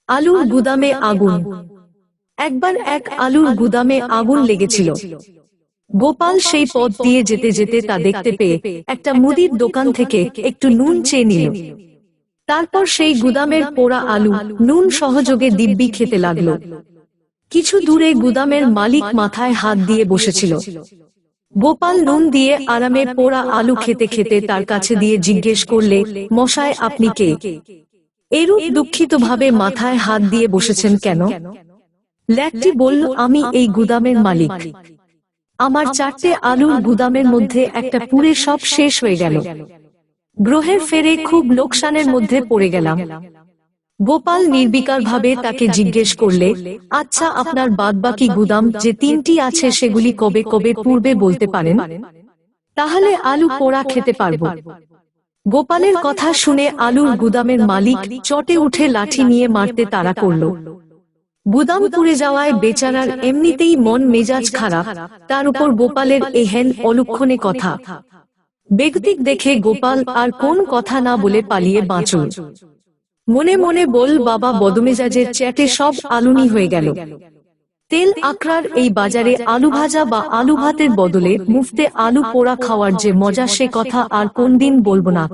আলুর গুদামে আগুন। একবার এক আলুর গুদামে আগুন লেগেছিল। গোপাল সেই পথ দিয়ে যেতে যেতে তা দেখতে পেয়ে একটা মুদির দোকান থেকে একটু নুন চেয়ে নিল। তারপর সেই গুদামের পোড়া আলু নুন সহযোগে দিব্যি খেতে লাগলো। কিছু দূরে গুদামের মালিক মাথায় হাত দিয়ে বসেছিল। গোপাল নুন দিয়ে আরামে পোড়া আলু খেতে খেতে তার কাছে দিয়ে জিজ্ঞেস করলে, মশাই, আপনি কে? এরূপ দুঃখিতভাবে মাথায় হাত দিয়ে বসেছেন কেন? লোকটি বলল, আমি এই গুদামের মালিক। আমার 4টে আলুর গুদামের মধ্যে একটা পুড়ে সব শেষ হয়ে গেল। গ্রহের ফেরে খুব লোকসানের মধ্যে পড়ে গেলাম। গোপাল নির্বিকারভাবে তাকে জিজ্ঞেস করলে, আচ্ছা, আপনার বাদবাকি গুদাম যে 3টি আছে সেগুলি কবে কবে পূর্বে বলতে পারেন? তাহলে আলু পোড়া খেতে পারব। গোপালের কথা শুনে আলুর গুদামের মালিক চটে উঠে লাঠি নিয়ে মারতে তাড়া করল। গুদাম পুড়ে যাওয়ায় বেচারার এমনিতেই মন মেজাজ খারাপ, তার উপর গোপালের এহেন অলক্ষণে কথা। বেগতিক দেখে গোপাল আর কোন কথা না বলে পালিয়ে বাঁচল। মনে মনে বল, বাবা বদমেজাজের চ্যাটে সব আলুনি হয়ে গেল। তেল আকরার এই বাজারে আলু ভাজা বা আলু ভাতের বদলে মুফতে আলু পোড়া খাওয়ার যে মজা, সে কথা আর কোনদিন বলবো না।